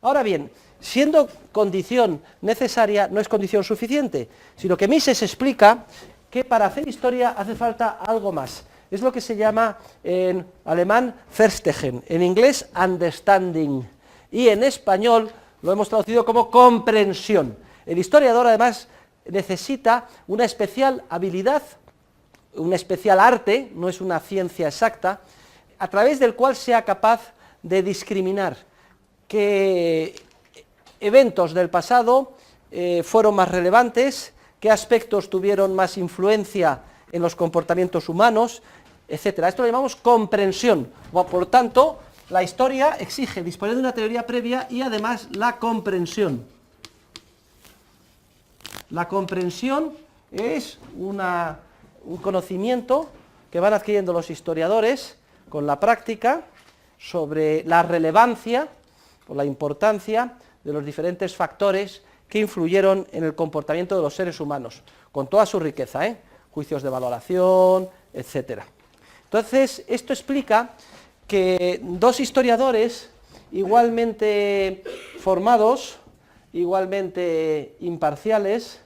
Ahora bien, siendo condición necesaria, no es condición suficiente, sino que Mises explica que para hacer historia hace falta algo más. Es lo que se llama en alemán Verstehen, en inglés understanding, y en español lo hemos traducido como comprensión. El historiador, además, necesita una especial habilidad, un especial arte, no es una ciencia exacta, a través del cual sea capaz de discriminar qué eventos del pasado fueron más relevantes, qué aspectos tuvieron más influencia en los comportamientos humanos, etc. Esto lo llamamos comprensión. Por tanto, la historia exige disponer de una teoría previa y además la comprensión. La comprensión es un conocimiento que van adquiriendo los historiadores con la práctica sobre la relevancia o la importancia de los diferentes factores que influyeron en el comportamiento de los seres humanos, con toda su riqueza, juicios de valoración, etc. Entonces, esto explica que dos historiadores igualmente formados, igualmente imparciales,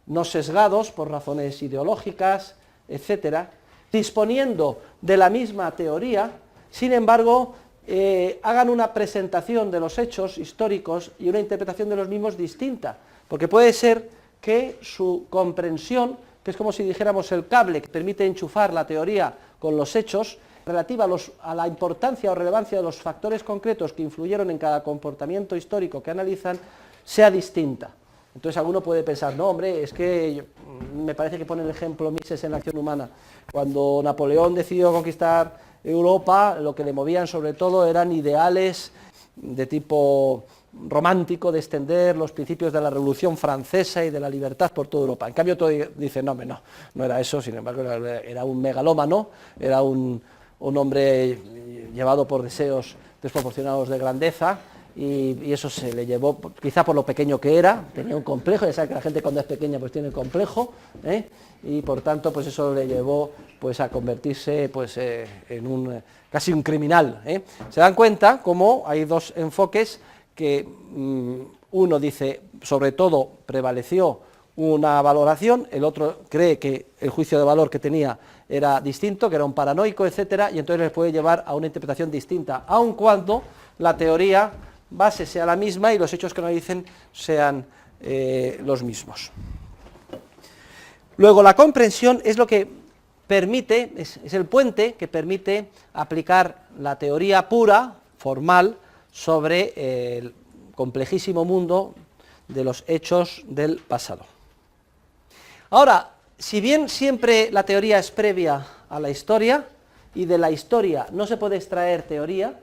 no sesgados por razones ideológicas, etcétera, disponiendo de la misma teoría, sin embargo, hagan una presentación de los hechos históricos y una interpretación de los mismos distinta, porque puede ser que su comprensión, que es como si dijéramos el cable que permite enchufar la teoría con los hechos, relativa a la importancia o relevancia de los factores concretos que influyeron en cada comportamiento histórico que analizan, sea distinta. Entonces alguno puede pensar, no hombre, es que me parece que pone el ejemplo Mises en la acción humana. Cuando Napoleón decidió conquistar Europa, lo que le movían sobre todo eran ideales de tipo romántico, de extender los principios de la Revolución Francesa y de la libertad por toda Europa. En cambio, todo dice, no era eso, sin embargo, era un megalómano, era un hombre llevado por deseos desproporcionados de grandeza, y eso se le llevó, quizá por lo pequeño que era, tenía un complejo, ya sabe que la gente cuando es pequeña pues tiene complejo, y por tanto pues eso le llevó pues a convertirse pues en casi un criminal. Se dan cuenta cómo hay dos enfoques que uno dice, sobre todo prevaleció una valoración, el otro cree que el juicio de valor que tenía era distinto, que era un paranoico, etcétera, y entonces les puede llevar a una interpretación distinta, aun cuando la teoría base sea la misma y los hechos que analicen sean los mismos. Luego, la comprensión es lo que permite, es el puente que permite aplicar la teoría pura, formal, sobre el complejísimo mundo de los hechos del pasado. Ahora, si bien siempre la teoría es previa a la historia, y de la historia no se puede extraer teoría,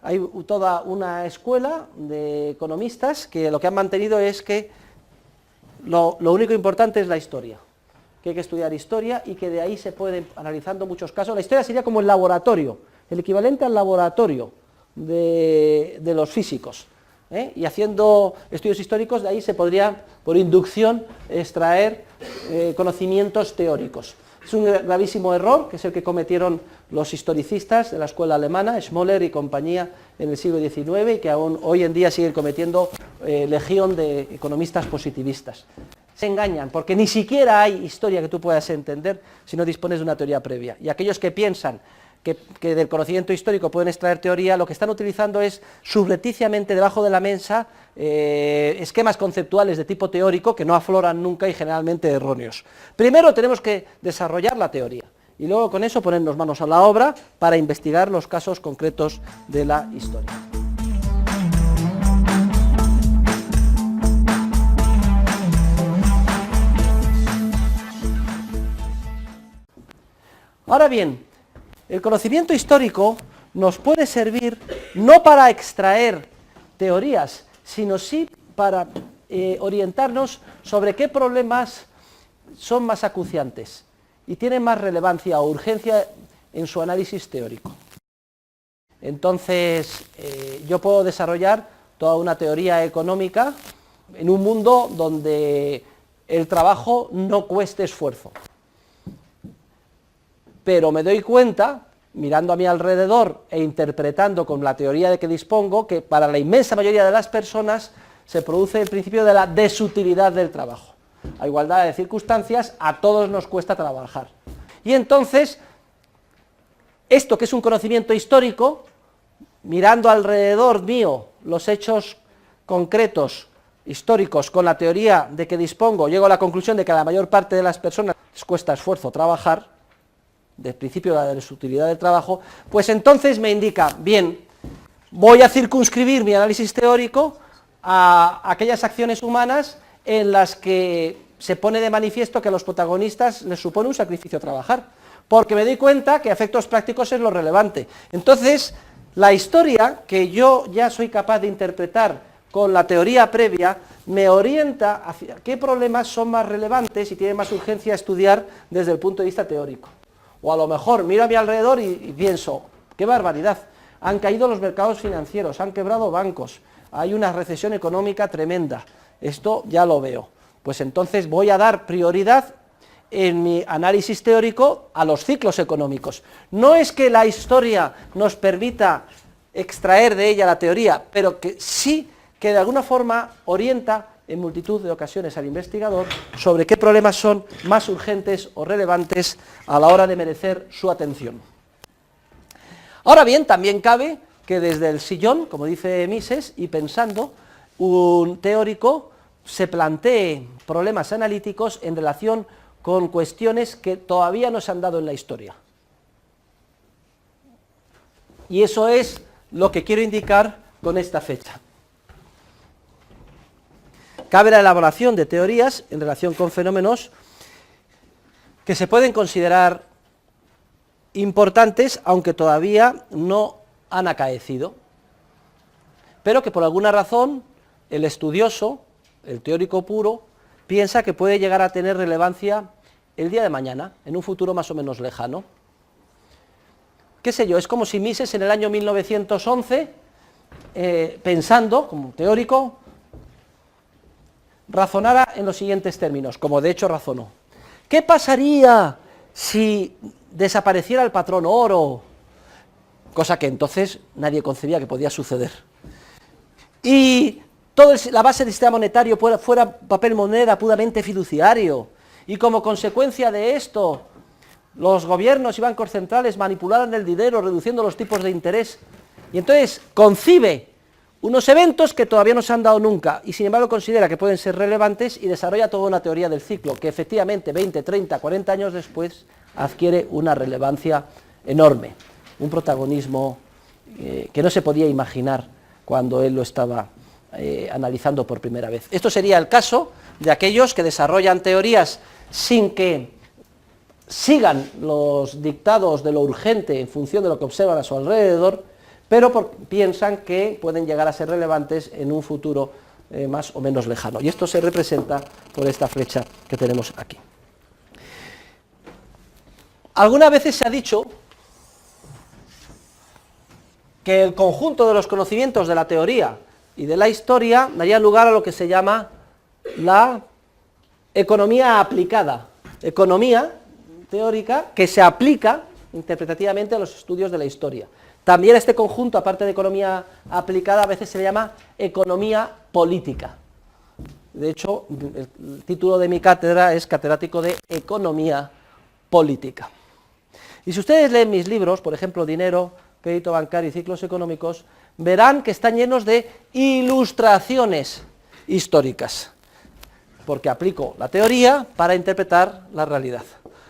hay toda una escuela de economistas que lo que han mantenido es que lo único importante es la historia, que hay que estudiar historia y que de ahí se pueden, analizando muchos casos, la historia sería como el laboratorio, el equivalente al laboratorio de los físicos, y haciendo estudios históricos de ahí se podría, por inducción, extraer conocimientos teóricos. Es un gravísimo error, que es el que cometieron los historicistas de la escuela alemana, Schmoller y compañía, en el siglo XIX, y que aún hoy en día siguen cometiendo legión de economistas positivistas. Se engañan, porque ni siquiera hay historia que tú puedas entender si no dispones de una teoría previa. Y aquellos que piensan que del conocimiento histórico pueden extraer teoría, lo que están utilizando es subrepticiamente debajo de la mesa esquemas conceptuales de tipo teórico que no afloran nunca y generalmente erróneos. Primero tenemos que desarrollar la teoría y luego con eso ponernos manos a la obra para investigar los casos concretos de la historia. Ahora bien, el conocimiento histórico nos puede servir no para extraer teorías, sino sí para orientarnos sobre qué problemas son más acuciantes y tienen más relevancia o urgencia en su análisis teórico. Entonces, yo puedo desarrollar toda una teoría económica en un mundo donde el trabajo no cueste esfuerzo. Pero me doy cuenta mirando a mi alrededor e interpretando con la teoría de que dispongo, que para la inmensa mayoría de las personas se produce el principio de la desutilidad del trabajo. A igualdad de circunstancias, a todos nos cuesta trabajar. Y entonces, esto que es un conocimiento histórico, mirando alrededor mío los hechos concretos, históricos, con la teoría de que dispongo, llego a la conclusión de que a la mayor parte de las personas les cuesta esfuerzo trabajar, del principio de la desutilidad del trabajo, pues entonces me indica, bien, voy a circunscribir mi análisis teórico a aquellas acciones humanas en las que se pone de manifiesto que a los protagonistas les supone un sacrificio trabajar, porque me doy cuenta que a efectos prácticos es lo relevante. Entonces, la historia que yo ya soy capaz de interpretar con la teoría previa, me orienta hacia qué problemas son más relevantes y tiene más urgencia estudiar desde el punto de vista teórico. O a lo mejor miro a mi alrededor y pienso, qué barbaridad, han caído los mercados financieros, han quebrado bancos, hay una recesión económica tremenda, esto ya lo veo. Pues entonces voy a dar prioridad en mi análisis teórico a los ciclos económicos. No es que la historia nos permita extraer de ella la teoría, pero que sí que de alguna forma orienta en multitud de ocasiones al investigador sobre qué problemas son más urgentes o relevantes a la hora de merecer su atención. Ahora bien, también cabe que desde el sillón, como dice Mises, y pensando, un teórico se plantee problemas analíticos en relación con cuestiones que todavía no se han dado en la historia. Y eso es lo que quiero indicar con esta fecha. Cabe la elaboración de teorías en relación con fenómenos que se pueden considerar importantes, aunque todavía no han acaecido, pero que por alguna razón el estudioso, el teórico puro, piensa que puede llegar a tener relevancia el día de mañana, en un futuro más o menos lejano. ¿Qué sé yo? Es como si Mises en el año 1911, pensando como teórico, razonara en los siguientes términos, como de hecho razonó. ¿Qué pasaría si desapareciera el patrón oro? Cosa que entonces nadie concebía que podía suceder. Y toda la base del sistema monetario fuera papel moneda puramente fiduciario, y como consecuencia de esto, los gobiernos y bancos centrales manipularan el dinero reduciendo los tipos de interés, y entonces concibe unos eventos que todavía no se han dado nunca, y sin embargo considera que pueden ser relevantes y desarrolla toda una teoría del ciclo, que efectivamente 20, 30, 40 años después adquiere una relevancia enorme, un protagonismo que no se podía imaginar cuando él lo estaba analizando por primera vez. Esto sería el caso de aquellos que desarrollan teorías sin que sigan los dictados de lo urgente en función de lo que observan a su alrededor, pero piensan que pueden llegar a ser relevantes en un futuro más o menos lejano. Y esto se representa por esta flecha que tenemos aquí. Algunas veces se ha dicho que el conjunto de los conocimientos de la teoría y de la historia daría lugar a lo que se llama la economía aplicada, economía teórica que se aplica interpretativamente a los estudios de la historia. También este conjunto, aparte de economía aplicada, a veces se le llama economía política. De hecho, el título de mi cátedra es catedrático de economía política. Y si ustedes leen mis libros, por ejemplo, Dinero, Crédito Bancario y Ciclos Económicos, verán que están llenos de ilustraciones históricas, porque aplico la teoría para interpretar la realidad,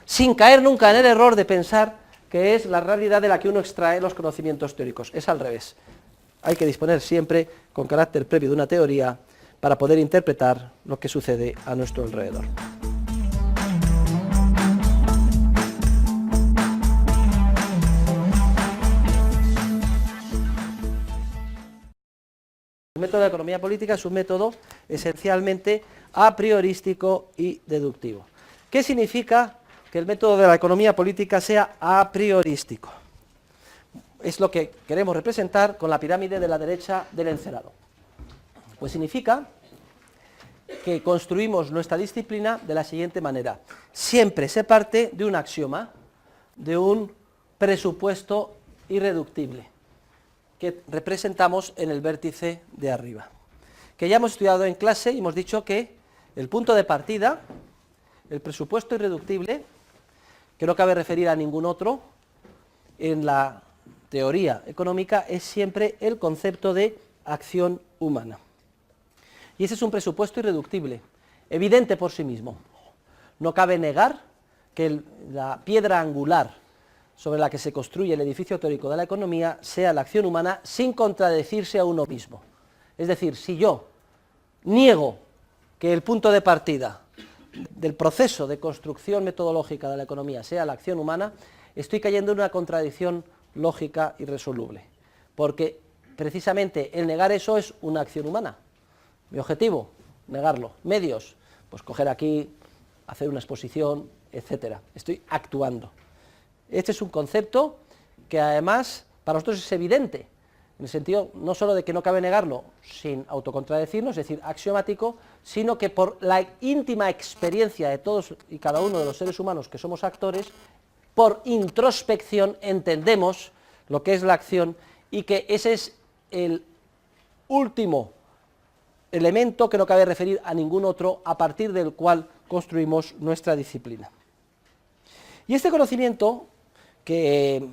sin caer nunca en el error de pensar que es la realidad de la que uno extrae los conocimientos teóricos. Es al revés. Hay que disponer siempre con carácter previo de una teoría para poder interpretar lo que sucede a nuestro alrededor. El método de la economía política es un método esencialmente a priorístico y deductivo. ¿Qué significa que el método de la economía política sea a priorístico? Es lo que queremos representar con la pirámide de la derecha del encerado. Pues significa que construimos nuestra disciplina de la siguiente manera. Siempre se parte de un axioma, de un presupuesto irreductible, que representamos en el vértice de arriba, que ya hemos estudiado en clase y hemos dicho que el punto de partida, el presupuesto irreductible, que no cabe referir a ningún otro, en la teoría económica es siempre el concepto de acción humana. Y ese es un presupuesto irreductible, evidente por sí mismo. No cabe negar que la piedra angular sobre la que se construye el edificio teórico de la economía sea la acción humana sin contradecirse a uno mismo. Es decir, si yo niego que el punto de partida del proceso de construcción metodológica de la economía sea la acción humana, estoy cayendo en una contradicción lógica irresoluble, porque precisamente el negar eso es una acción humana. Mi objetivo, negarlo. Medios, pues coger aquí, hacer una exposición, etcétera. Estoy actuando. Este es un concepto que además para nosotros es evidente, en el sentido no solo de que no cabe negarlo sin autocontradecirnos, es decir, axiomático, sino que por la íntima experiencia de todos y cada uno de los seres humanos que somos actores, por introspección entendemos lo que es la acción y que ese es el último elemento que no cabe referir a ningún otro a partir del cual construimos nuestra disciplina. Y este conocimiento que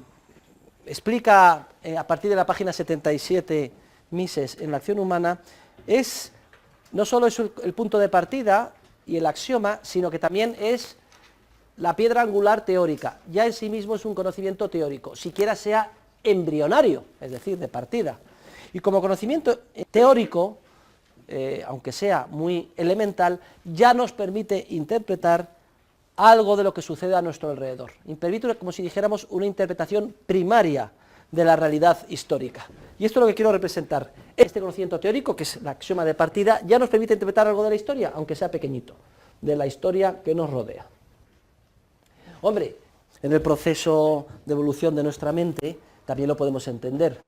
explica a partir de la página 77 Mises en la acción humana es no solo es el punto de partida y el axioma, sino que también es la piedra angular teórica. Ya en sí mismo es un conocimiento teórico, siquiera sea embrionario, es decir, de partida. Y como conocimiento teórico, aunque sea muy elemental, ya nos permite interpretar algo de lo que sucede a nuestro alrededor. Permite, como si dijéramos, una interpretación primaria de la realidad histórica. Y esto es lo que quiero representar. Este conocimiento teórico, que es el axioma de partida, ya nos permite interpretar algo de la historia, aunque sea pequeñito, de la historia que nos rodea. Hombre, en el proceso de evolución de nuestra mente también lo podemos entender.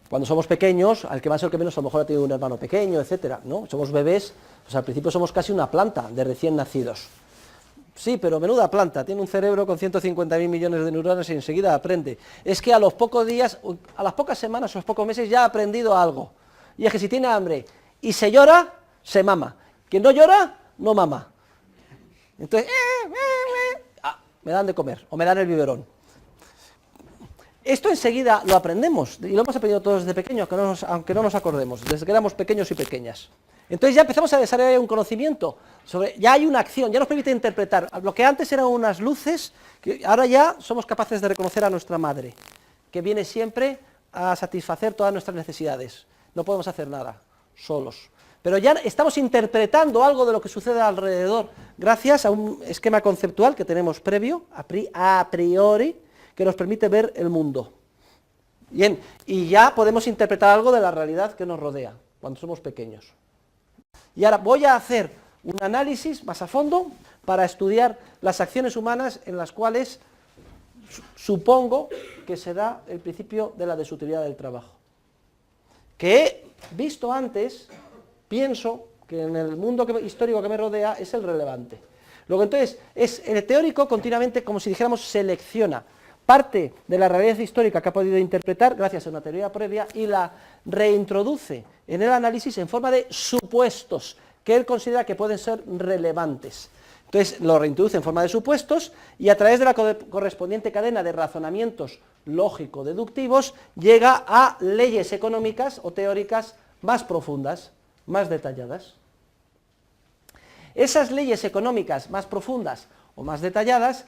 Cuando somos pequeños, al que más o al que menos a lo mejor ha tenido un hermano pequeño, etcétera, ¿no? Somos bebés, pues al principio somos casi una planta de recién nacidos. Sí, pero menuda planta, tiene un cerebro con 150.000 millones de neuronas y enseguida aprende. Es que a los pocos días, a las pocas semanas o a los pocos meses ya ha aprendido algo. Y es que si tiene hambre y se llora, se mama. Quien no llora, no mama. Entonces, me dan de comer o me dan el biberón. Esto enseguida lo aprendemos y lo hemos aprendido todos desde pequeños, aunque no nos acordemos, desde que éramos pequeños y pequeñas. Entonces ya empezamos a desarrollar un conocimiento, ya hay una acción, ya nos permite interpretar. Lo que antes eran unas luces, que ahora ya somos capaces de reconocer a nuestra madre, que viene siempre a satisfacer todas nuestras necesidades. No podemos hacer nada, solos. Pero ya estamos interpretando algo de lo que sucede alrededor, gracias a un esquema conceptual que tenemos previo, a priori, que nos permite ver el mundo. Bien, y ya podemos interpretar algo de la realidad que nos rodea, cuando somos pequeños. Y ahora voy a hacer un análisis más a fondo para estudiar las acciones humanas en las cuales supongo que se da el principio de la desutilidad del trabajo. Que he visto antes, pienso que en el mundo histórico que me rodea es el relevante. Luego entonces, el teórico continuamente, como si dijéramos, selecciona parte de la realidad histórica que ha podido interpretar gracias a una teoría previa y la reintroduce en el análisis en forma de supuestos que él considera que pueden ser relevantes. Entonces lo reintroduce en forma de supuestos y a través de la correspondiente cadena de razonamientos lógico-deductivos llega a leyes económicas o teóricas más profundas, más detalladas. Esas leyes económicas más profundas o más detalladas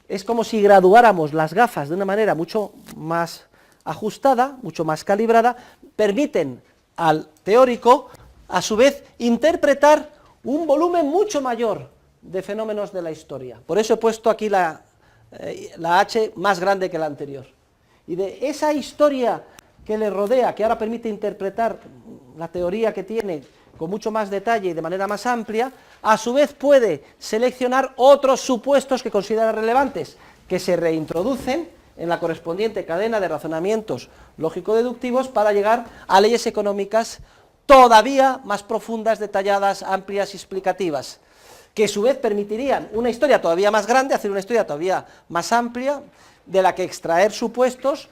es como si graduáramos las gafas de una manera mucho más ajustada, mucho más calibrada, permiten al teórico, a su vez, interpretar un volumen mucho mayor de fenómenos de la historia. Por eso he puesto aquí la H más grande que la anterior. Y de esa historia que le rodea, que ahora permite interpretar la teoría que tiene con mucho más detalle y de manera más amplia, a su vez puede seleccionar otros supuestos que considera relevantes, que se reintroducen en la correspondiente cadena de razonamientos lógico-deductivos para llegar a leyes económicas todavía más profundas, detalladas, amplias y explicativas, que a su vez permitirían una historia todavía más grande, hacer una historia todavía más amplia, de la que extraer supuestos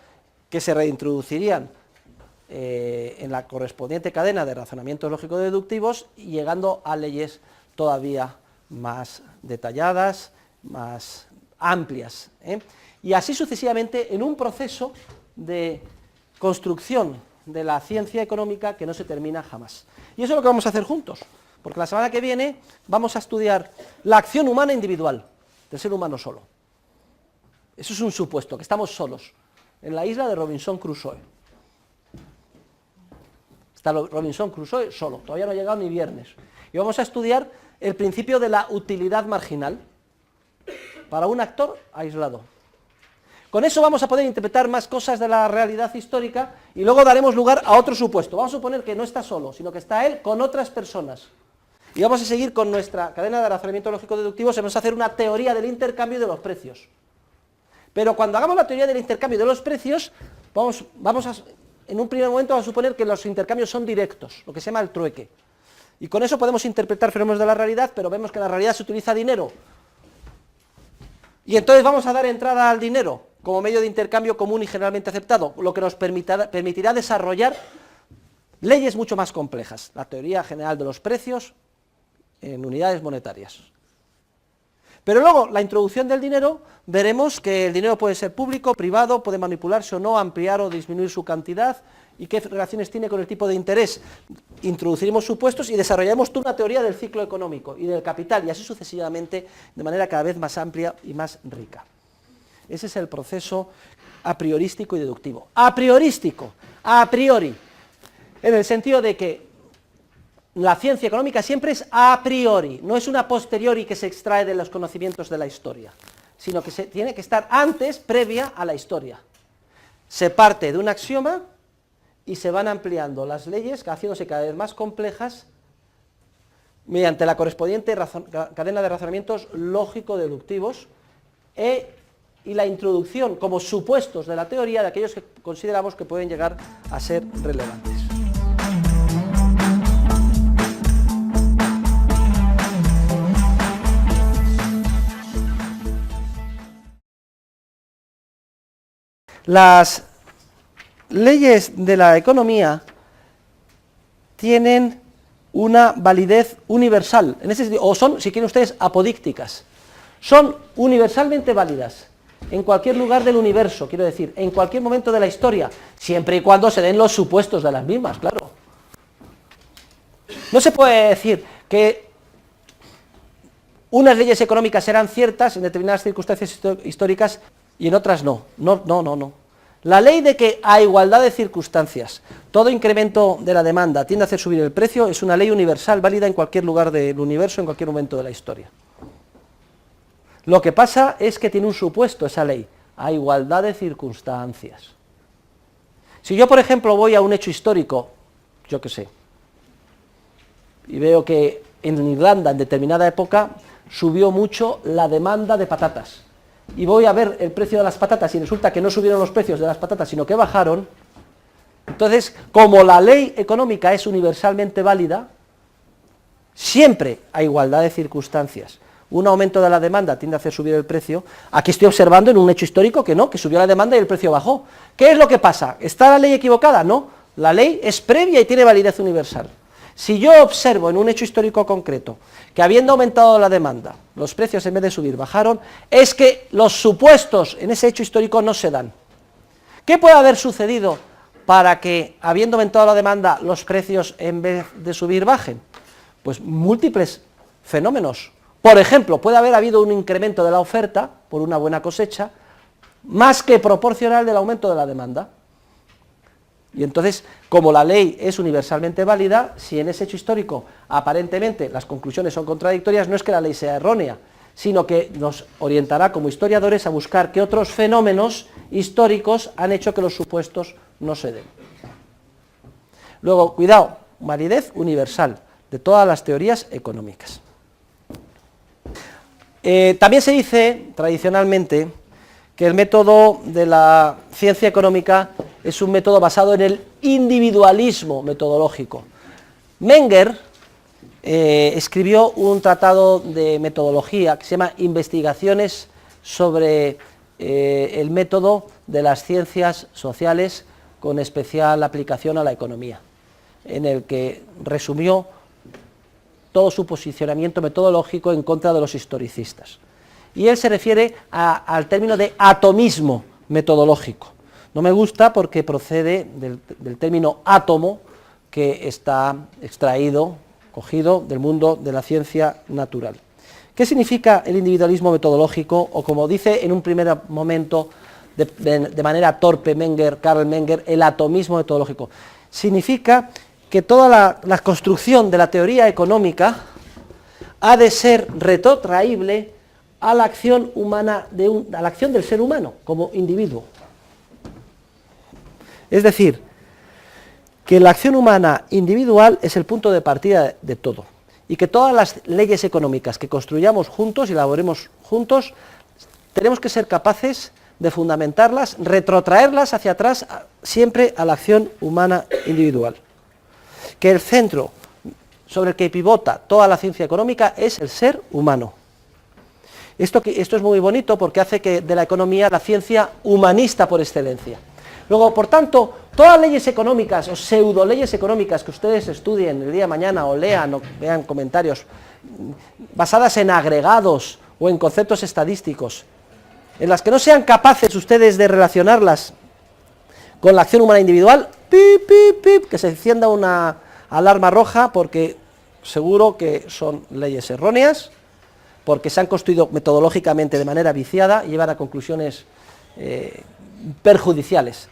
que se reintroducirían en la correspondiente cadena de razonamientos lógico-deductivos, llegando a leyes todavía más detalladas, más amplias, y así sucesivamente en un proceso de construcción de la ciencia económica que no se termina jamás. Y eso es lo que vamos a hacer juntos, porque la semana que viene vamos a estudiar la acción humana individual, del ser humano solo. Eso es un supuesto, que estamos solos, en la isla de Robinson Crusoe. Está Robinson Crusoe solo, todavía no ha llegado ni viernes. Y vamos a estudiar el principio de la utilidad marginal para un actor aislado. Con eso vamos a poder interpretar más cosas de la realidad histórica y luego daremos lugar a otro supuesto. Vamos a suponer que no está solo, sino que está él con otras personas. Y vamos a seguir con nuestra cadena de razonamiento lógico-deductivo, vamos a hacer una teoría del intercambio de los precios. Pero cuando hagamos la teoría del intercambio de los precios, en un primer momento vamos a suponer que los intercambios son directos, lo que se llama el trueque. Y con eso podemos interpretar fenómenos de la realidad, pero vemos que en la realidad se utiliza dinero. Y entonces vamos a dar entrada al dinero como medio de intercambio común y generalmente aceptado, lo que nos permitirá desarrollar leyes mucho más complejas, la teoría general de los precios en unidades monetarias. Pero luego, la introducción del dinero, veremos que el dinero puede ser público, privado, puede manipularse o no, ampliar o disminuir su cantidad, y qué relaciones tiene con el tipo de interés. Introduciremos supuestos y desarrollaremos toda una teoría del ciclo económico y del capital, y así sucesivamente, de manera cada vez más amplia y más rica. Ese es el proceso a priorístico y deductivo. A priorístico, a priori, en el sentido de que la ciencia económica siempre es a priori, no es una posteriori que se extrae de los conocimientos de la historia, sino que tiene que estar antes, previa a la historia. Se parte de un axioma y se van ampliando las leyes, haciéndose cada vez más complejas, mediante la correspondiente cadena de razonamientos lógico-deductivos y la introducción como supuestos de la teoría de aquellos que consideramos que pueden llegar a ser relevantes. Las leyes de la economía tienen una validez universal, en ese sentido, o son, si quieren ustedes, apodícticas. Son universalmente válidas en cualquier lugar del universo, quiero decir, en cualquier momento de la historia, siempre y cuando se den los supuestos de las mismas, claro. No se puede decir que unas leyes económicas serán ciertas en determinadas circunstancias históricas y en otras no. No. La ley de que a igualdad de circunstancias todo incremento de la demanda tiende a hacer subir el precio es una ley universal válida en cualquier lugar del universo, en cualquier momento de la historia. Lo que pasa es que tiene un supuesto esa ley, a igualdad de circunstancias. Si yo, por ejemplo, voy a un hecho histórico, yo qué sé, y veo que en Irlanda en determinada época subió mucho la demanda de patatas, y voy a ver el precio de las patatas y resulta que no subieron los precios de las patatas, sino que bajaron, entonces, como la ley económica es universalmente válida, siempre a igualdad de circunstancias, un aumento de la demanda tiende a hacer subir el precio. Aquí estoy observando en un hecho histórico que no, que subió la demanda y el precio bajó. ¿Qué es lo que pasa? ¿Está la ley equivocada? No, la ley es previa y tiene validez universal. Si yo observo en un hecho histórico concreto que habiendo aumentado la demanda, los precios en vez de subir bajaron, es que los supuestos en ese hecho histórico no se dan. ¿Qué puede haber sucedido para que, habiendo aumentado la demanda, los precios en vez de subir bajen? Pues múltiples fenómenos. Por ejemplo, puede haber habido un incremento de la oferta por una buena cosecha, más que proporcional del aumento de la demanda. Y entonces, como la ley es universalmente válida, si en ese hecho histórico aparentemente las conclusiones son contradictorias, no es que la ley sea errónea, sino que nos orientará como historiadores a buscar qué otros fenómenos históricos han hecho que los supuestos no se den. Luego, cuidado, validez universal de todas las teorías económicas. También se dice, tradicionalmente, que el método de la ciencia económica es un método basado en el individualismo metodológico. Menger escribió un tratado de metodología que se llama Investigaciones sobre el método de las ciencias sociales con especial aplicación a la economía, en el que resumió todo su posicionamiento metodológico en contra de los historicistas. Y él se refiere al término de atomismo metodológico. No me gusta porque procede del término átomo, que está extraído, cogido del mundo de la ciencia natural. ¿Qué significa el individualismo metodológico? O como dice en un primer momento, de manera torpe Karl Menger, el atomismo metodológico. Significa que toda la construcción de la teoría económica ha de ser retrotraíble a la acción humana, a la acción del ser humano como individuo. Es decir, que la acción humana individual es el punto de partida de todo, y que todas las leyes económicas que construyamos juntos y elaboremos juntos, tenemos que ser capaces de fundamentarlas, retrotraerlas hacia atrás, siempre a la acción humana individual. Que el centro sobre el que pivota toda la ciencia económica es el ser humano. Esto es muy bonito porque hace que de la economía la ciencia humanista por excelencia. Luego, por tanto, todas las leyes económicas o pseudo leyes económicas que ustedes estudien el día de mañana o lean o vean comentarios basadas en agregados o en conceptos estadísticos, en las que no sean capaces ustedes de relacionarlas con la acción humana individual, pip, pip, pip, que se encienda una alarma roja, porque seguro que son leyes erróneas, porque se han construido metodológicamente de manera viciada y llevan a conclusiones perjudiciales.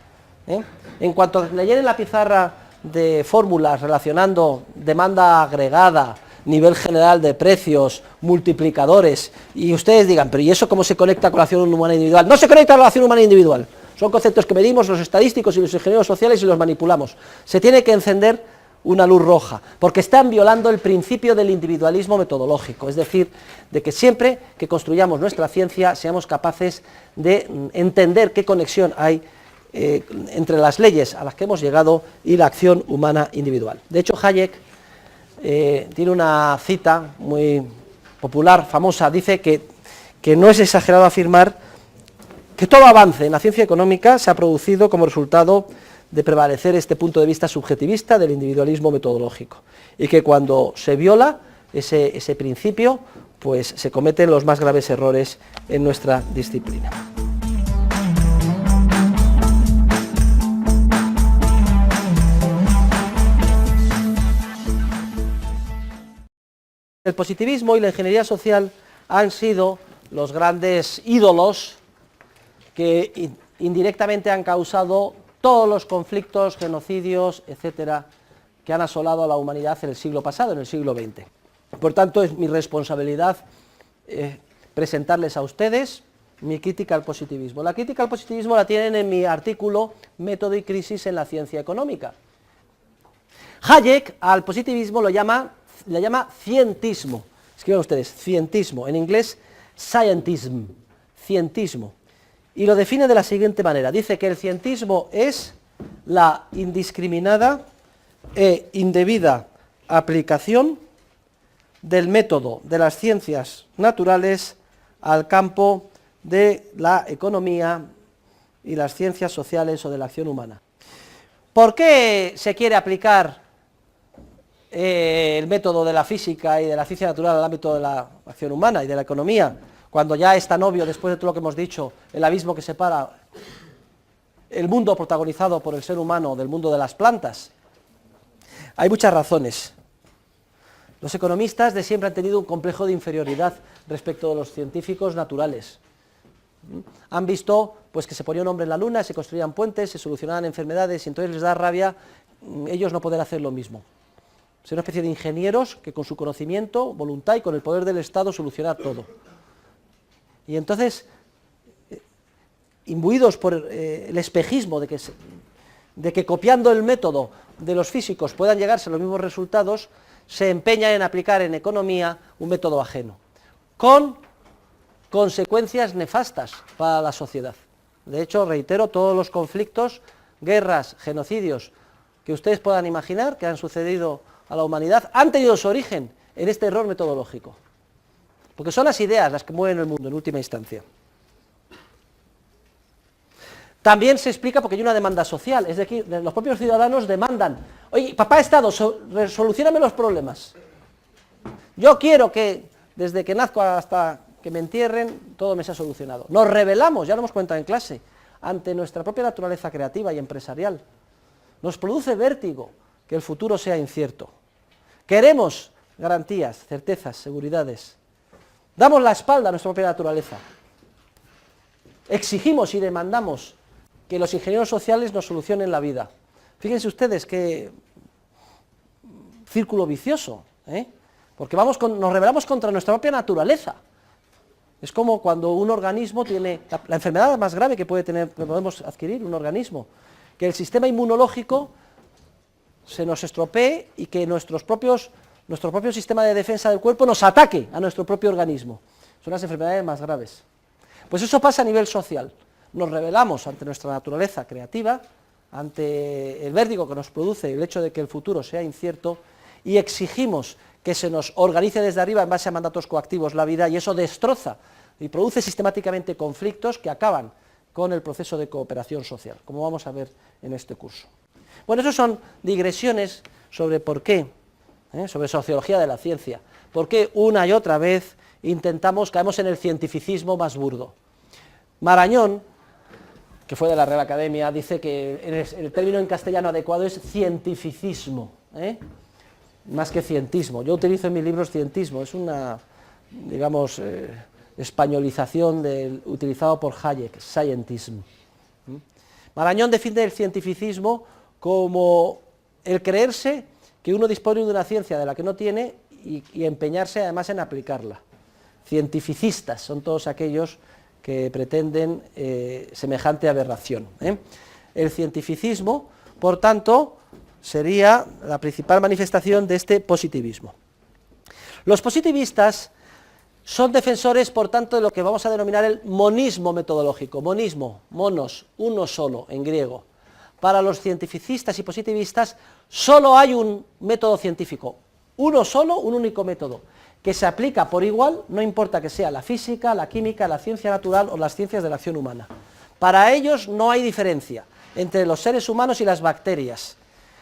En cuanto leyeran en la pizarra de fórmulas relacionando demanda agregada, nivel general de precios, multiplicadores, y ustedes digan, pero ¿y eso cómo se conecta con la acción humana individual? No se conecta con la acción humana individual, son conceptos que medimos los estadísticos y los ingenieros sociales y los manipulamos. Se tiene que encender una luz roja, porque están violando el principio del individualismo metodológico, es decir, de que siempre que construyamos nuestra ciencia seamos capaces de entender qué conexión hay entre las leyes a las que hemos llegado y la acción humana individual. De hecho, Hayek tiene una cita muy popular, famosa, dice que no es exagerado afirmar que todo avance en la ciencia económica se ha producido como resultado de prevalecer este punto de vista subjetivista del individualismo metodológico, y que cuando se viola ese principio, pues se cometen los más graves errores en nuestra disciplina. El positivismo y la ingeniería social han sido los grandes ídolos que indirectamente han causado todos los conflictos, genocidios, etcétera, que han asolado a la humanidad en el siglo pasado, en el siglo XX. Por tanto, es mi responsabilidad presentarles a ustedes mi crítica al positivismo. La crítica al positivismo la tienen en mi artículo Método y crisis en la ciencia económica. Hayek al positivismo le llama cientismo. Escriban ustedes, cientismo, en inglés scientism, cientismo. Y lo define de la siguiente manera, dice que el cientismo es la indiscriminada e indebida aplicación del método de las ciencias naturales al campo de la economía y las ciencias sociales o de la acción humana. ¿Por qué se quiere aplicar el método de la física y de la ciencia natural al ámbito de la acción humana y de la economía, cuando ya es tan obvio, después de todo lo que hemos dicho, el abismo que separa el mundo protagonizado por el ser humano del mundo de las plantas? Hay muchas razones. Los economistas de siempre han tenido un complejo de inferioridad respecto de los científicos naturales. Han visto pues, que se ponía un hombre en la luna, se construían puentes, se solucionaban enfermedades, y entonces les da rabia ellos no poder hacer lo mismo. Ser una especie de ingenieros que con su conocimiento, voluntad y con el poder del Estado solucionar todo. Y entonces, imbuidos por el espejismo de que copiando el método de los físicos puedan llegarse a los mismos resultados, se empeñan en aplicar en economía un método ajeno, con consecuencias nefastas para la sociedad. De hecho, reitero, todos los conflictos, guerras, genocidios que ustedes puedan imaginar que han sucedido a la humanidad han tenido su origen en este error metodológico. Porque son las ideas las que mueven el mundo en última instancia. También se explica porque hay una demanda social, es decir, los propios ciudadanos demandan, oye, papá Estado, solucióname los problemas. Yo quiero que, desde que nazco hasta que me entierren, todo me sea solucionado. Nos rebelamos, ya lo hemos comentado en clase, ante nuestra propia naturaleza creativa y empresarial. Nos produce vértigo que el futuro sea incierto. Queremos garantías, certezas, seguridades. Damos la espalda a nuestra propia naturaleza. Exigimos y demandamos que los ingenieros sociales nos solucionen la vida. Fíjense ustedes qué círculo vicioso, porque nos rebelamos contra nuestra propia naturaleza. Es como cuando un organismo tiene la enfermedad más grave que podemos adquirir un organismo, que el sistema inmunológico se nos estropee y que nuestro propio sistema de defensa del cuerpo nos ataque a nuestro propio organismo. Son las enfermedades más graves. Pues eso pasa a nivel social. Nos rebelamos ante nuestra naturaleza creativa, ante el vértigo que nos produce el hecho de que el futuro sea incierto, y exigimos que se nos organice desde arriba en base a mandatos coactivos la vida, y eso destroza y produce sistemáticamente conflictos que acaban con el proceso de cooperación social, como vamos a ver en este curso. Bueno, eso son digresiones sobre por qué, sobre sociología de la ciencia, por qué una y otra vez caemos en el cientificismo más burdo. Marañón, que fue de la Real Academia, dice que el término en castellano adecuado es cientificismo, más que cientismo. Yo utilizo en mis libros cientismo, es una, digamos, españolización utilizado por Hayek, scientism. Marañón define el cientificismo como el creerse que uno dispone de una ciencia de la que no tiene y empeñarse además en aplicarla. Cientificistas son todos aquellos que pretenden semejante aberración. El cientificismo, por tanto, sería la principal manifestación de este positivismo. Los positivistas son defensores, por tanto, de lo que vamos a denominar el monismo metodológico. Monismo, monos, uno solo, en griego. Para los cientificistas y positivistas solo hay un método científico, uno solo, un único método, que se aplica por igual, no importa que sea la física, la química, la ciencia natural o las ciencias de la acción humana. Para ellos no hay diferencia entre los seres humanos y las bacterias.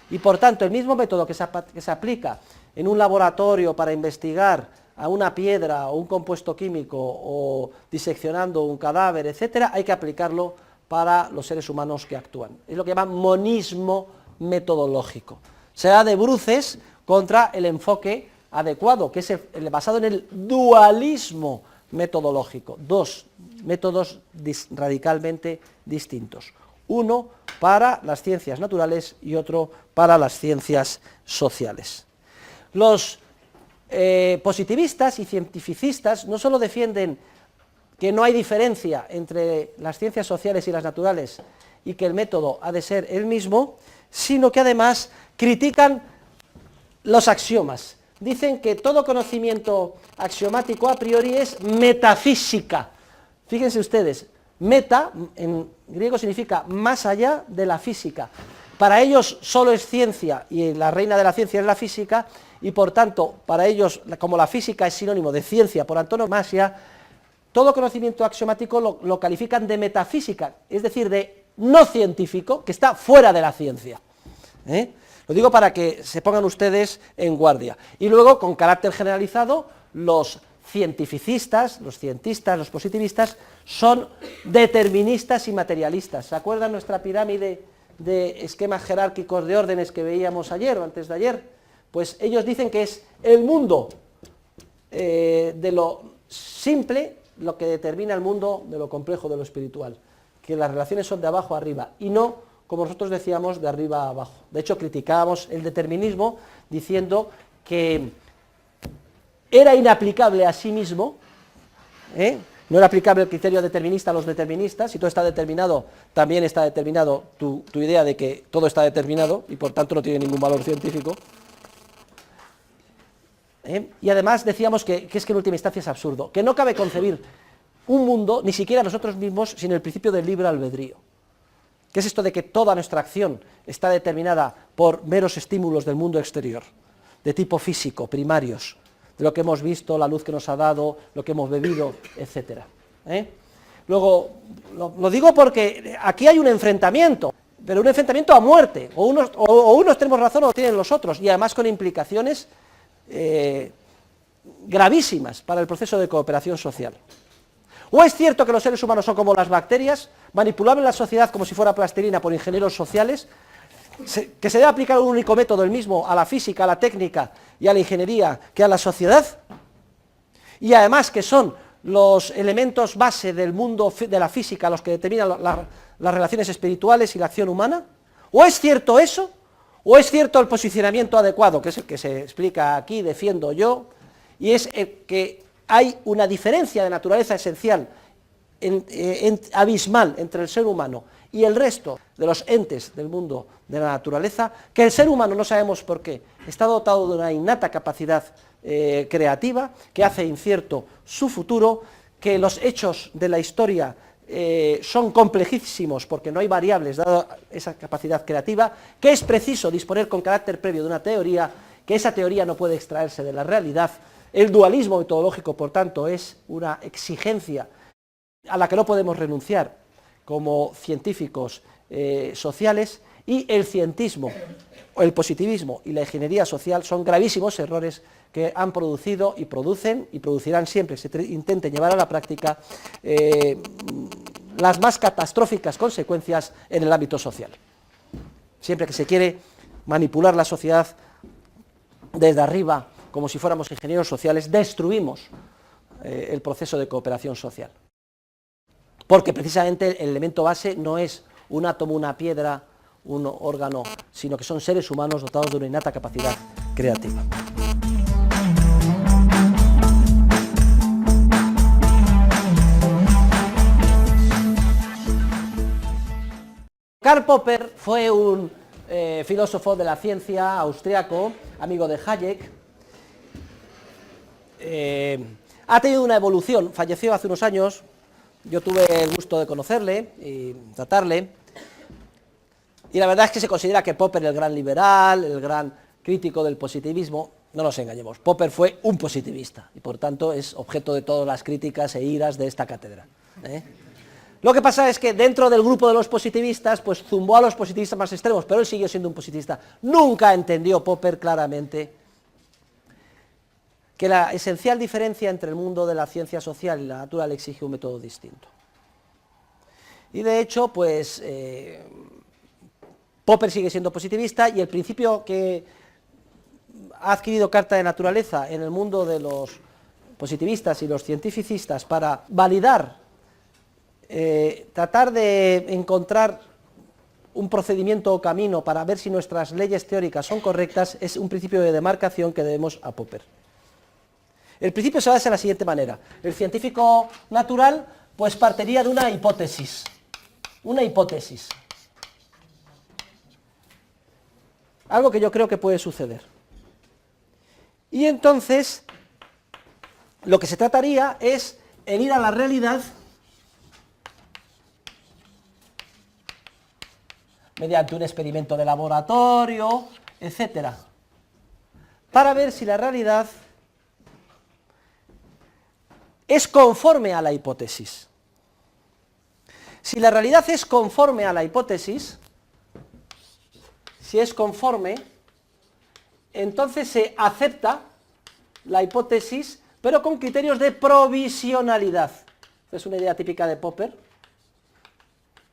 Y por tanto, el mismo método que se aplica en un laboratorio para investigar a una piedra o un compuesto químico o diseccionando un cadáver, etcétera, hay que aplicarlo para los seres humanos que actúan. Es lo que llaman monismo metodológico. Se da de bruces contra el enfoque adecuado, que es el basado en el dualismo metodológico. Dos métodos radicalmente distintos. Uno para las ciencias naturales y otro para las ciencias sociales. Los positivistas y cientificistas no solo defienden que no hay diferencia entre las ciencias sociales y las naturales y que el método ha de ser el mismo, sino que además critican los axiomas. Dicen que todo conocimiento axiomático a priori es metafísica. Fíjense ustedes, meta en griego significa más allá de la física. Para ellos solo es ciencia y la reina de la ciencia es la física, y por tanto, para ellos, como la física es sinónimo de ciencia por antonomasia, todo conocimiento axiomático lo califican de metafísica, es decir, de no científico, que está fuera de la ciencia. Lo digo para que se pongan ustedes en guardia. Y luego, con carácter generalizado, los cientificistas, los cientistas, los positivistas, son deterministas y materialistas. ¿Se acuerdan nuestra pirámide de esquemas jerárquicos de órdenes que veíamos ayer o antes de ayer? Pues ellos dicen que es el mundo de lo simple lo que determina el mundo de lo complejo, de lo espiritual, que las relaciones son de abajo a arriba y no, como nosotros decíamos, de arriba a abajo. De hecho, criticábamos el determinismo diciendo que era inaplicable a sí mismo, no era aplicable el criterio determinista a los deterministas. Si todo está determinado, también está determinado tu idea de que todo está determinado y por tanto no tiene ningún valor científico. Y además decíamos que es que en última instancia es absurdo, que no cabe concebir un mundo, ni siquiera nosotros mismos, sin el principio del libre albedrío. ¿Qué es esto de que toda nuestra acción está determinada por meros estímulos del mundo exterior, de tipo físico, primarios, de lo que hemos visto, la luz que nos ha dado, lo que hemos bebido, etcétera? Luego, lo digo porque aquí hay un enfrentamiento, pero un enfrentamiento a muerte, o unos tenemos razón o tienen los otros, y además con implicaciones gravísimas para el proceso de cooperación social. ¿O es cierto que los seres humanos son como las bacterias, manipulables en la sociedad como si fuera plastilina por ingenieros sociales, que se debe aplicar un único método, el mismo, a la física, a la técnica y a la ingeniería que a la sociedad? Y además que son los elementos base del mundo de la física los que determinan las relaciones espirituales y la acción humana. ¿O es cierto eso? ¿O es cierto el posicionamiento adecuado, que es el que se explica aquí, defiendo yo, y es el que hay una diferencia de naturaleza esencial, abismal, entre el ser humano y el resto de los entes del mundo de la naturaleza, que el ser humano, no sabemos por qué, está dotado de una innata capacidad creativa, que hace incierto su futuro, que los hechos de la historia son complejísimos porque no hay variables dada esa capacidad creativa, que es preciso disponer con carácter previo de una teoría, que esa teoría no puede extraerse de la realidad. El dualismo metodológico, por tanto, es una exigencia a la que no podemos renunciar como científicos sociales, y el cientismo, el positivismo y la ingeniería social son gravísimos errores que han producido y producen y producirán siempre, se intenten llevar a la práctica, las más catastróficas consecuencias en el ámbito social. Siempre que se quiere manipular la sociedad desde arriba, como si fuéramos ingenieros sociales, destruimos el proceso de cooperación social. Porque precisamente el elemento base no es un átomo, una piedra, un órgano, sino que son seres humanos dotados de una innata capacidad creativa. Karl Popper fue un filósofo de la ciencia austriaco, amigo de Hayek. Ha tenido una evolución, falleció hace unos años, yo tuve el gusto de conocerle y tratarle, y la verdad es que se considera que Popper, el gran liberal, el gran crítico del positivismo, no nos engañemos, Popper fue un positivista, y por tanto es objeto de todas las críticas e iras de esta cátedra. Lo que pasa es que dentro del grupo de los positivistas, pues zumbó a los positivistas más extremos, pero él siguió siendo un positivista. Nunca entendió Popper claramente que la esencial diferencia entre el mundo de la ciencia social y la natural exige un método distinto. Y de hecho, pues, Popper sigue siendo positivista, y el principio que ha adquirido carta de naturaleza en el mundo de los positivistas y los cientificistas para validar, tratar de encontrar un procedimiento o camino para ver si nuestras leyes teóricas son correctas, es un principio de demarcación que debemos a Popper. El principio se basa de la siguiente manera: el científico natural pues partiría de una hipótesis, algo que yo creo que puede suceder. Y entonces lo que se trataría es en ir a la realidad mediante un experimento de laboratorio, etcétera, para ver si la realidad es conforme a la hipótesis. Si la realidad es conforme a la hipótesis, si es conforme, entonces se acepta la hipótesis, pero con criterios de provisionalidad. Es una idea típica de Popper,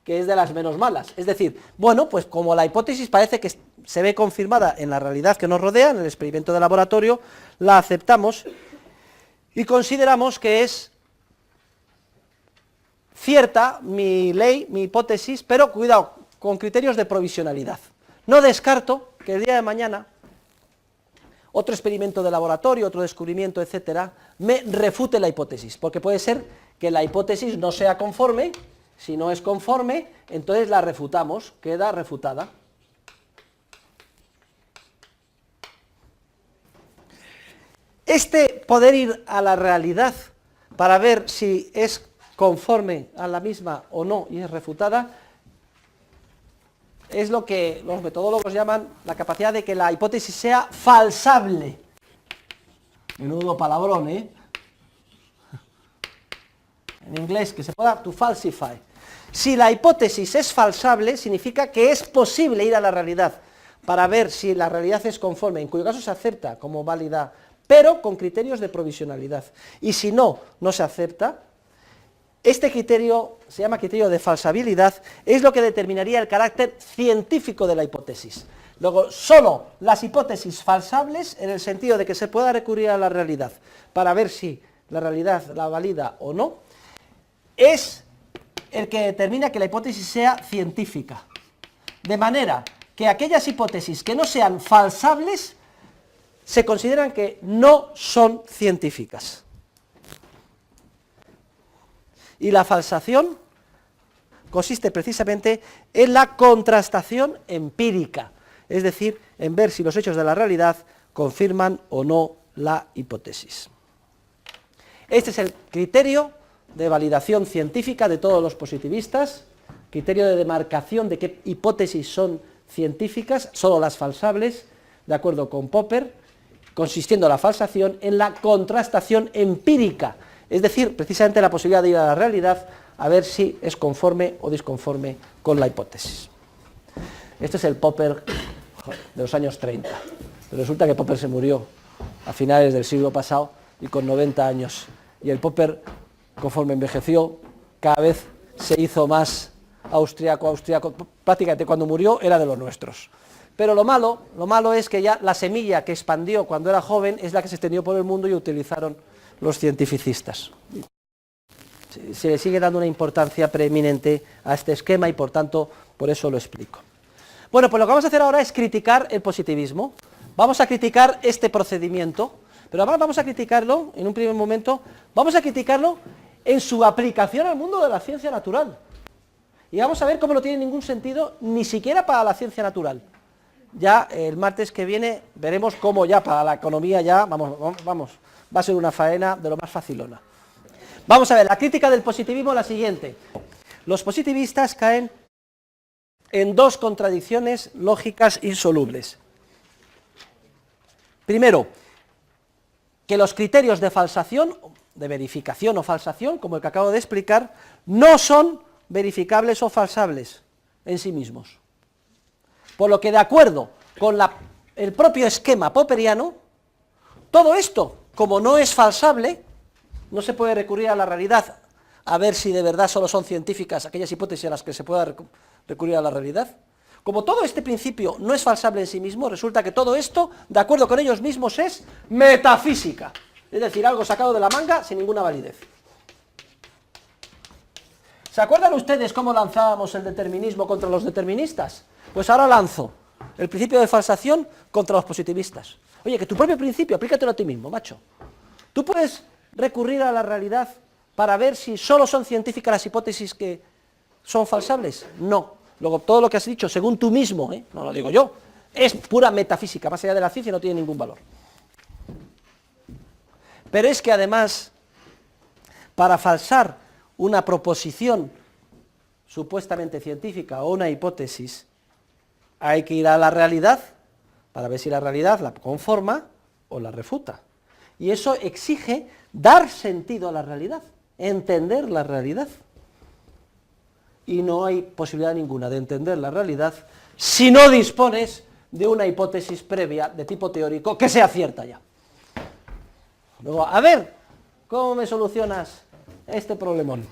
que es de las menos malas. Es decir, bueno, pues como la hipótesis parece que se ve confirmada en la realidad que nos rodea, en el experimento de laboratorio, la aceptamos y consideramos que es cierta mi ley, mi hipótesis, pero cuidado, con criterios de provisionalidad. No descarto que el día de mañana otro experimento de laboratorio, otro descubrimiento, etcétera, me refute la hipótesis, porque puede ser que la hipótesis no sea conforme. Si no es conforme, entonces la refutamos, queda refutada. Este poder ir a la realidad para ver si es conforme a la misma o no y es refutada, es lo que los metodólogos llaman la capacidad de que la hipótesis sea falsable. Menudo palabrón, ¿eh? en inglés, que se pueda, to falsify. Si la hipótesis es falsable, significa que es posible ir a la realidad para ver si la realidad es conforme, en cuyo caso se acepta como válida, pero con criterios de provisionalidad. Y si no, no se acepta, este criterio se llama criterio de falsabilidad, es lo que determinaría el carácter científico de la hipótesis. Luego, solo las hipótesis falsables, en el sentido de que se pueda recurrir a la realidad para ver si la realidad la valida o no, es el que determina que la hipótesis sea científica. De manera que aquellas hipótesis que no sean falsables se consideran que no son científicas. Y la falsación consiste precisamente en la contrastación empírica, es decir, en ver si los hechos de la realidad confirman o no la hipótesis. Este es el criterio de validación científica de todos los positivistas, criterio de demarcación de qué hipótesis son científicas, solo las falsables, de acuerdo con Popper, consistiendo la falsación en la contrastación empírica, es decir, precisamente la posibilidad de ir a la realidad a ver si es conforme o disconforme con la hipótesis. Este es el Popper de los años 30, pero resulta que Popper se murió a finales del siglo pasado y con 90 años, y el Popper, conforme envejeció, cada vez se hizo más austriaco, prácticamente cuando murió era de los nuestros. Pero lo malo es que ya la semilla que expandió cuando era joven es la que se extendió por el mundo y utilizaron los cientificistas. Se le sigue dando una importancia preeminente a este esquema y por tanto por eso lo explico. Bueno, pues lo que vamos a hacer ahora es criticar el positivismo. Vamos a criticar este procedimiento, pero ahora vamos a criticarlo, en un primer momento, vamos a criticarlo en su aplicación al mundo de la ciencia natural. Y vamos a ver cómo no tiene ningún sentido, ni siquiera para la ciencia natural. Ya el martes que viene veremos cómo ya para la economía ya, vamos, va a ser una faena de lo más facilona. Vamos a ver, la crítica del positivismo es la siguiente. Los positivistas caen en dos contradicciones lógicas insolubles. Primero, que los criterios de falsación, de verificación o falsación, como el que acabo de explicar, no son verificables o falsables en sí mismos. Por lo que, de acuerdo con el propio esquema popperiano, todo esto, como no es falsable, no se puede recurrir a la realidad a ver si de verdad solo son científicas aquellas hipótesis a las que se pueda recurrir a la realidad. Como todo este principio no es falsable en sí mismo, resulta que todo esto, de acuerdo con ellos mismos, es metafísica, es decir, algo sacado de la manga sin ninguna validez. ¿Se acuerdan ustedes cómo lanzábamos el determinismo contra los deterministas? Pues ahora lanzo el principio de falsación contra los positivistas. Oye, que tu propio principio, aplícatelo a ti mismo, macho. ¿Tú puedes recurrir a la realidad para ver si solo son científicas las hipótesis que son falsables? No. Luego, todo lo que has dicho, según tú mismo, no lo digo yo, es pura metafísica, más allá de la ciencia no tiene ningún valor. Pero es que además, para falsar una proposición supuestamente científica o una hipótesis, hay que ir a la realidad para ver si la realidad la conforma o la refuta. Y eso exige dar sentido a la realidad, entender la realidad. Y no hay posibilidad ninguna de entender la realidad si no dispones de una hipótesis previa de tipo teórico que sea cierta ya. Luego, a ver, ¿cómo me solucionas este problemón?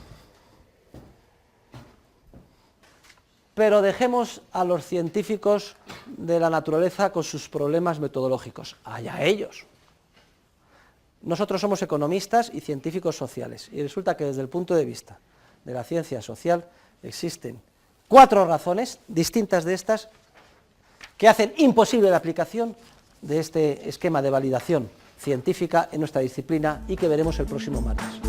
Pero dejemos a los científicos de la naturaleza con sus problemas metodológicos. Allá ellos. Nosotros somos economistas y científicos sociales, y resulta que desde el punto de vista de la ciencia social existen 4 razones distintas de estas que hacen imposible la aplicación de este esquema de validación científica en nuestra disciplina y que veremos el próximo martes.